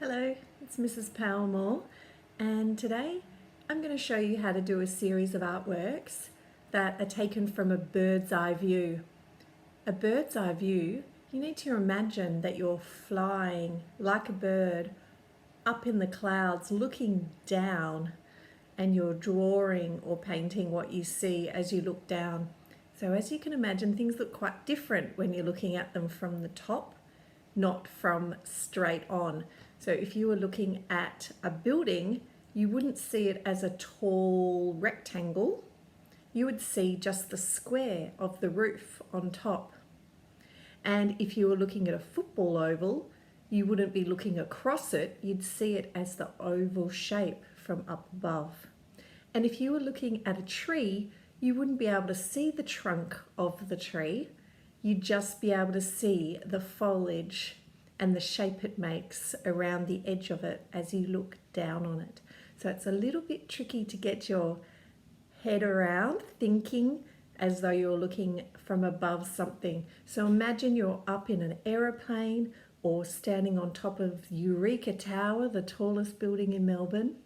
Hello, it's Mrs. Powellmore, and today I'm going to show you how to do a series of artworks that are taken from a bird's eye view. A bird's eye view, you need to imagine that you're flying like a bird up in the clouds looking down, and you're drawing or painting what you see as you look down. So as you can imagine, things look quite different when you're looking at them from the top, not from straight on. So if you were looking at a building, you wouldn't see it as a tall rectangle. You would see just the square of the roof on top. And if you were looking at a football oval, you wouldn't be looking across it, you'd see it as the oval shape from up above. And if you were looking at a tree, you wouldn't be able to see the trunk of the tree, you'd just be able to see the foliage and the shape it makes around the edge of it as you look down on it. So it's a little bit tricky to get your head around thinking as though you're looking from above something. So imagine you're up in an aeroplane or standing on top of Eureka Tower, the tallest building in Melbourne,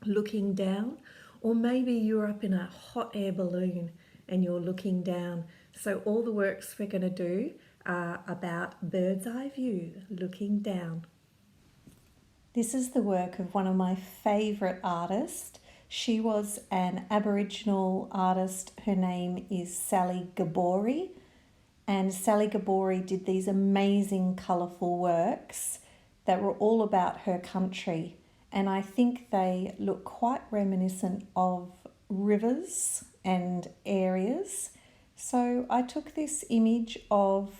looking down, or maybe you're up in a hot air balloon and you're looking down. So all the works we're going to do are about bird's eye view, looking down. This is the work of one of my favourite artists. She was an Aboriginal artist. Her name is Sally Gabori. And Sally Gabori did these amazing colourful works that were all about her country. And I think they look quite reminiscent of rivers and areas. So I took this image of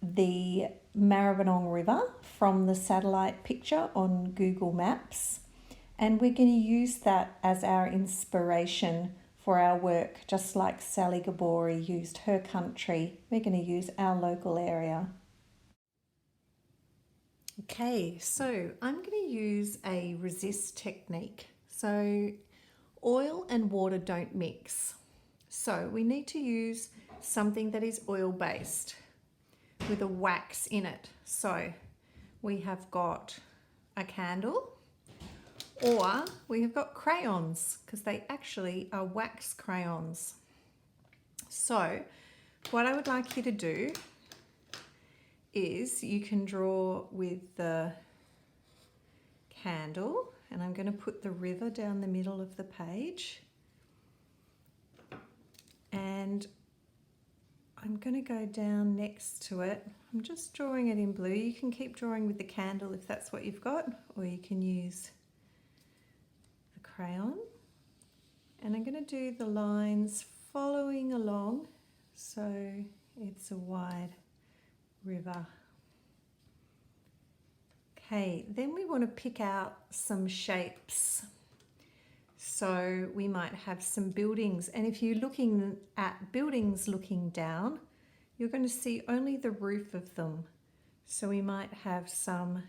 the Maribyrnong River from the satellite picture on Google Maps, and we're going to use that as our inspiration for our work, just like Sally Gabori used her country. We're going to use our local area. Okay, so I'm going to use a resist technique. So oil and water don't mix. So we need to use something that is oil-based with a wax in it. So we have got a candle, or we have got crayons, because they actually are wax crayons. So what I would like you to do is you can draw with the candle, and I'm going to put the river down the middle of the page, and I'm going to go down next to it. I'm just drawing it in blue. You can keep drawing with the candle if that's what you've got, or you can use the crayon. And I'm going to do the lines following along so it's a wide river. Okay, then we want to pick out some shapes. So we might have some buildings, and if you're looking at buildings looking down, you're going to see only the roof of them. So we might have some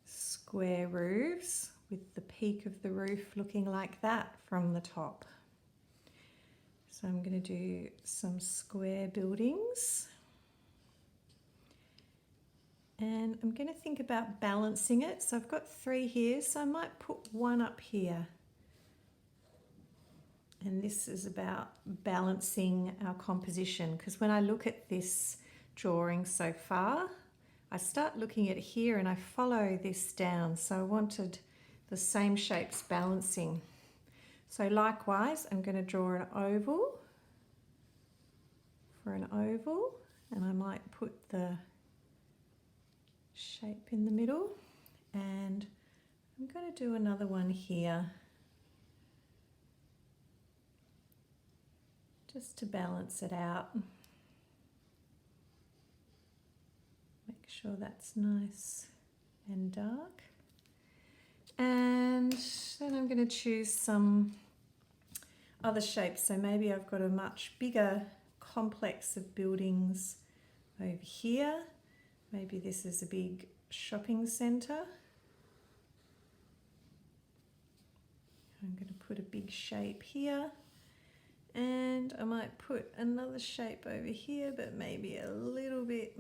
square roofs with the peak of the roof looking like that from the top. So I'm going to do some square buildings. And I'm going to think about balancing it. So I've got 3 here, so I might put 1 up here. And this is about balancing our composition, because when I look at this drawing so far, I start looking at here and I follow this down. So I wanted the same shapes balancing. So likewise, I'm going to draw an oval for an oval, and I might put the shape in the middle, and I'm going to do another one here just to balance it out. Make sure that's nice and dark, and then I'm going to choose some other shapes. So maybe I've got a much bigger complex of buildings over here. Maybe this is a big shopping centre. I'm going to put a big shape here, and I might put another shape over here, but maybe a little bit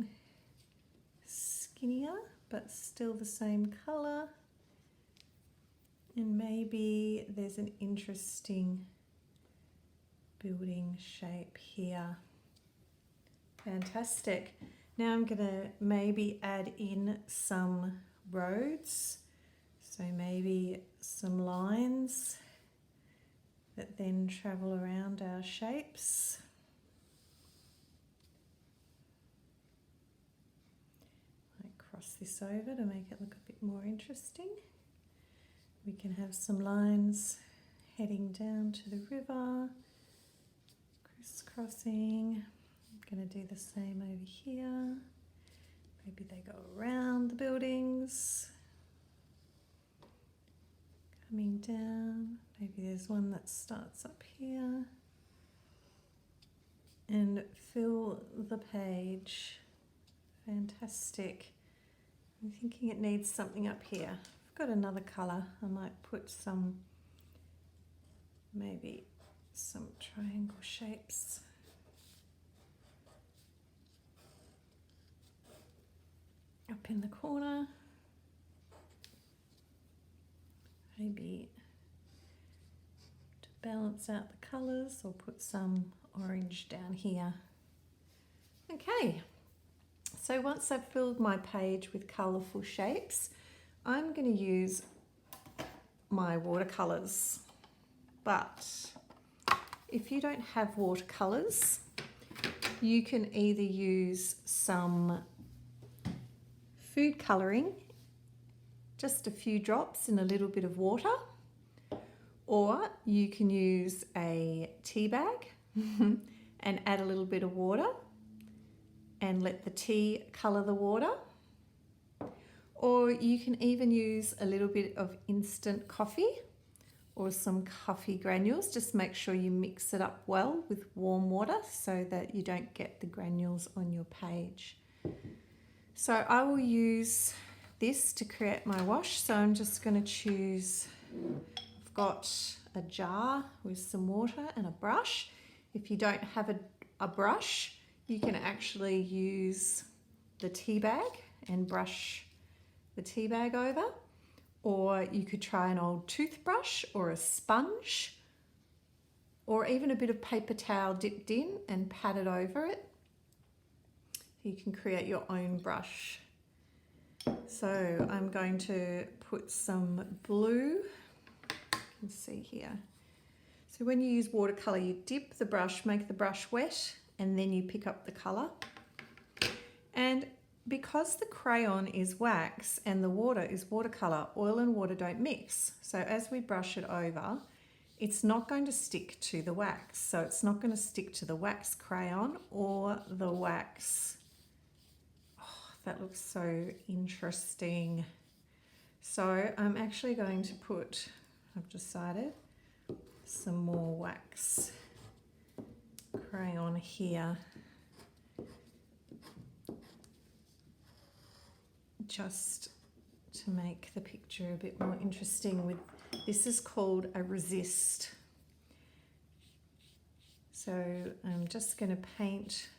skinnier, but still the same colour. And maybe there's an interesting building shape here. Fantastic. Now I'm going to maybe add in some roads. So maybe some lines that then travel around our shapes. Might cross this over to make it look a bit more interesting. We can have some lines heading down to the river, crisscrossing. I'm going to do the same over here. Maybe they go around the buildings. Coming down, maybe there's one that starts up here, and fill the page. Fantastic. I'm thinking it needs something up here. I've got another colour. I might put some, maybe some triangle shapes. Up in the corner. Maybe to balance out the colours, or put some orange down here. Okay, so once I've filled my page with colourful shapes, I'm going to use my watercolours. But if you don't have watercolours, you can either use some food colouring, just a few drops in a little bit of water, or you can use a tea bag and add a little bit of water and let the tea colour the water, or you can even use a little bit of instant coffee or some coffee granules. Just make sure you mix it up well with warm water so that you don't get the granules on your page. So I will use this to create my wash. So I'm just going to choose, I've got a jar with some water and a brush. If you don't have a brush, you can actually use the tea bag and brush the tea bag over, or you could try an old toothbrush or a sponge, or even a bit of paper towel dipped in and patted over it. You can create your own brush. So I'm going to put some blue, you can see here. So when you use watercolour, you dip the brush, make the brush wet, and then you pick up the colour. And because the crayon is wax and the water is watercolour, oil and water don't mix. So as we brush it over, it's not going to stick to the wax. So it's not going to stick to the wax crayon or the wax. That looks so interesting. So I'm actually going to put, I've decided, some more wax crayon here. Just to make the picture a bit more interesting. With this is called a resist. So I'm just going to paint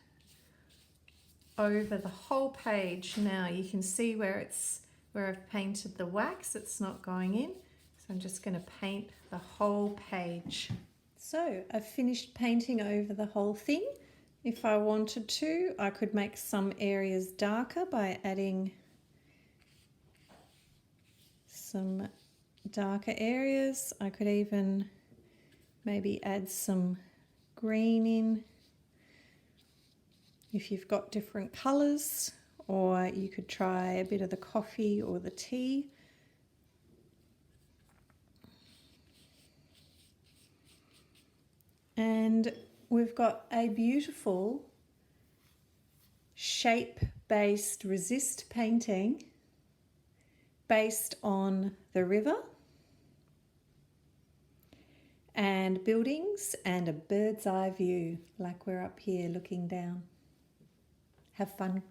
over the whole page. Now you can see where I've painted the wax, it's not going in. So I'm just going to paint the whole page. So I've finished painting over the whole thing. If I wanted to, I could make some areas darker by adding some darker areas. I could even maybe add some green in if you've got different colours, or you could try a bit of the coffee or the tea. And we've got a beautiful shape-based resist painting based on the river and buildings and a bird's eye view, like we're up here looking down. Have fun.